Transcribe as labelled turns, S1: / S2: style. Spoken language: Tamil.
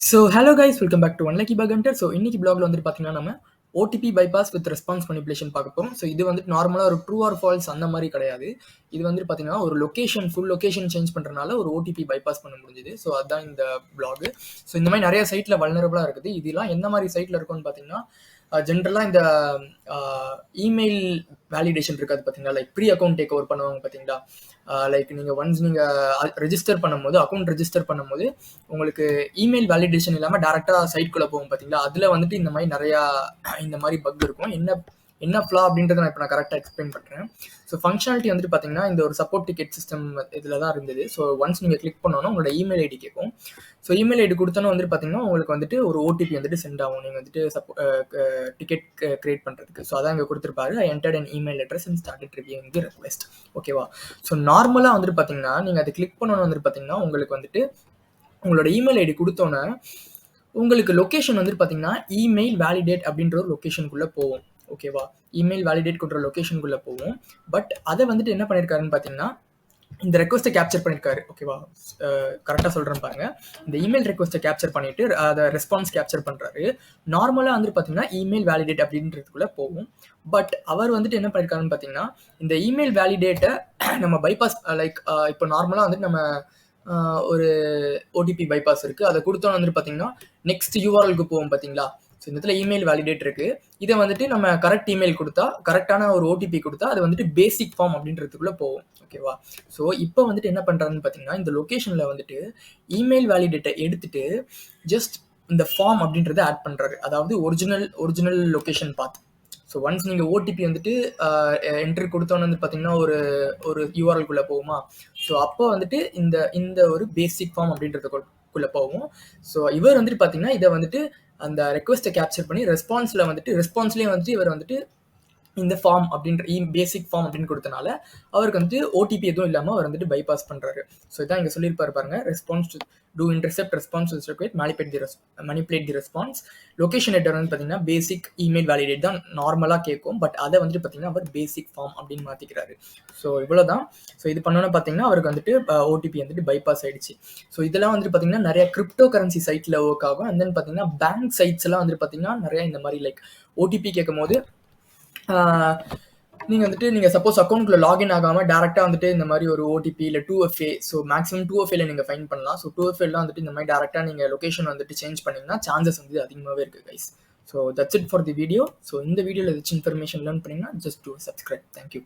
S1: Hello guys, welcome back to one lucky bug hunter. இன்னைக்கு பிளாக்ல வந்துட்டு பார்த்தீங்கன்னா நம்ம OTP bypass with response manipulation பார்க்க போகிறோம். இது வந்துட்டு நார்மலாக ஒரு ட்ரூ ஆர் ஃபால்ஸ் அந்த மாதிரி கிடையாது. இது வந்துட்டு பார்த்தீங்கன்னா ஒரு ஃபுல் லொகேஷன் சேஞ்ச் பண்ணுறதுனால ஒரு ஓடிபி பைபாஸ் பண்ண முடிஞ்சுது. அதுதான் இந்த பிளாக். இந்த மாதிரி நிறைய சைட்டில் வல்னரபுளாக இருக்குது. இதெல்லாம் எந்த மாதிரி சைட்டில் இருக்கும்னு பார்த்தீங்கன்னா ஜென்ரலாக இந்த இமெயில் வேலிடேஷன் இருக்காது பார்த்தீங்களா, like pre account take over பண்ணுவாங்க பார்த்தீங்களா. லைக் நீங்கள் ஒன்ஸ் நீங்கள் ரெஜிஸ்டர் பண்ணும்போது, அக்கௌண்ட் ரெஜிஸ்டர் பண்ணும்போது உங்களுக்கு இமெயில் வேலிடேஷன் இல்லாமல் டேரெக்டாக சைட்குள்ளே போகும் பார்த்தீங்களா. அதில் வந்துட்டு இந்த மாதிரி நிறையா இந்த மாதிரி பக் இருக்கும். என்ன ஃப்ளா அப்படின்றத நான் இப்போ கரெக்டாக எக்ஸ்பிளைன் பண்ணுறேன். ஃபங்க்ஷனாலிட்டி வந்துட்டு பார்த்தீங்கன்னா இந்த ஒரு சப்போர்ட் டிக்கெட் சிஸ்டம் இதில் தான் இருந்தது. ஒன்ஸ் நீங்கள் கிளிக் பண்ணோன்னா உங்களோட இமெயில் ஐடி கேட்கும். இமெயில் ஐடி கொடுத்தோன்னா வந்துட்டு பார்த்தீங்கன்னா உங்களுக்கு வந்துட்டு ஒரு ஓடிபி வந்துட்டு சென்ட் ஆகும். நீங்கள் வந்துட்டு டிக்கெட் கிரியேட் பண்ணுறதுக்கு. அதான் இங்கே கொடுத்துருப்பாரு, ஐ entered an email address and started reviewing the request. ஓகேவா. நார்மலாக வந்துட்டு பார்த்தீங்கன்னா நீங்கள் அதை கிளிக் பண்ணோன்னு வந்துட்டு பார்த்தீங்கன்னா உங்களுக்கு வந்துட்டு உங்களோட இமெயில் ஐடி கொடுத்தோன்னே உங்களுக்கு லொக்கேஷன் வந்துட்டு பார்த்தீங்கன்னா இமெயில் வேலிடேட் அப்படின்ற ஒரு லொக்கேஷனுக்குள்ளே போகும். ஓகேவா. இமெயில் வேலிடேட் கொடுக்குற லொக்கேஷனுக்குள்ளே போகும். பட் அதை வந்துட்டு என்ன பண்ணியிருக்காருன்னு பார்த்தீங்கன்னா இந்த ரெக்வஸ்ட்டை கேப்சர் பண்ணியிருக்காரு. ஓகேவா. கரெக்டாக சொல்கிறேன் பாருங்க. இந்த இமெயில் ரெக்வஸ்ட்டை கேப்சர் பண்ணிட்டு அதை ரெஸ்பான்ஸ் கேப்சர் பண்ணுறாரு. நார்மலாக வந்துட்டு பார்த்தீங்கன்னா இமெயில் வேலிடேட் அப்படின்றதுக்குள்ளே போகும். பட் அவர் வந்துட்டு என்ன பண்ணியிருக்காருன்னு பார்த்தீங்கன்னா இந்த இமெயில் வேலிடேட்டை நம்ம பைபாஸ், லைக் இப்போ நார்மலாக வந்துட்டு நம்ம ஒரு ஓடிபி பைபாஸ் இருக்குது. அதை கொடுத்தோன்னு வந்துட்டு பார்த்தீங்கன்னா நெக்ஸ்ட் யூஆர்எலுக்கு போகும் பார்த்தீங்களா. இந்த இடத்துல இமெயில் வேலிடேட் இருக்குது. இதை வந்துட்டு நம்ம கரெக்ட் இமெயில் கொடுத்தா, கரெக்டான ஒரு ஓடிபி கொடுத்தா அது வந்துட்டு பேசிக் ஃபார்ம் அப்படின்றதுக்குள்ளே போகும். ஓகேவா. இப்போ வந்துட்டு என்ன பண்ணுறாருன்னு பார்த்தீங்கன்னா இந்த லொக்கேஷனில் வந்துட்டு இமெயில் வேலிடேட்டை எடுத்துட்டு ஜஸ்ட் இந்த ஃபார்ம் அப்படின்றத ஆட் பண்ணுறாரு. அதாவது ஒரிஜினல் லொக்கேஷன் பாத். ஒன்ஸ் நீங்கள் ஓடிபி வந்துட்டு என்ட்ரி கொடுத்தோன்னு வந்து பார்த்தீங்கன்னா ஒரு யூஆர்எல்குள்ளே போகுமா. அப்போ வந்துட்டு இந்த ஒரு பேசிக் ஃபார்ம் அப்படின்றதுக்குள்ளே போகும். இவர் வந்துட்டு பார்த்தீங்கன்னா இதை வந்துட்டு அந்த ரெக்வஸ்ட்டை கேப்சர் பண்ணி ரெஸ்பான்ஸ்லேயே வந்துட்டு இவர் வந்துட்டு இந்த ஃபார்ம் அப்படின்ற பேசிக் ஃபார்ம் அப்படின்னு கொடுத்தனால அவருக்கு வந்துட்டு ஓடிபி எதுவும் இல்லாமல் அவர் வந்துட்டு பைபாஸ் பண்ணுறாரு. இதான் இங்கே சொல்லியிருப்பாரு பாருங்க, ரெஸ்பான்ஸ் டூ இன்டர்செப்ட் ரெஸ்பான்ஸ் மனிபுலேட் தி ரெஸ்பான்ஸ். லொகேஷன் ஹெட்டர் வந்து பார்த்தீங்கன்னா பேசிக் இமெயில் வேலிடேட் தான் நார்மலாக கேட்கும். பட் அதை வந்துட்டு பார்த்தீங்கன்னா அவர் பேசிக் ஃபார்ம் அப்படின்னு மாற்றிக்கிறாரு. இவ்வளோதான். இது பண்ணோன்னு பார்த்தீங்கன்னா அவருக்கு வந்துட்டு ஓடிபி வந்துட்டு பைபாஸ் ஆயிடுச்சு. இதெல்லாம் வந்துட்டு பார்த்தீங்கன்னா நிறைய கிரிப்டோ கரன்சி சைட்டில் ஒர்க் ஆகும். அண்ட் தென் பார்த்தீங்கன்னா பேங்க் சைட்ஸ் எல்லாம் வந்துட்டு பார்த்தீங்கன்னா நிறைய இந்த மாதிரி லைக் ஓடிபி கேட்கும் போது நீங்கள் சப்போஸ் அக்கௌண்ட்குள்ளே லாகின் ஆகாமல் டேரெக்டாக வந்துட்டு இந்த மாதிரி ஒரு ஓடிபி இல்லை 2FA, மேக்ஸிமம் 2FAல நீங்கள் ஃபைன் பண்ணலாம். 2FAலாம் வந்துட்டு இந்த மாதிரி டேரெக்டாக நீங்கள் லொக்கேஷன் வந்துட்டு சேஞ்ச் பண்ணிங்கன்னா சான்சஸ் வந்து அதிகமாகவே இருக்குது guys. That's it for the video. இந்த வீடியோவில் ஏதாச்சும் இன்ஃபர்மேஷன் லேர்ன் பண்ணிங்கன்னா ஜஸ்ட் டு சப்ஸ்கிரைப். தேங்க்யூ.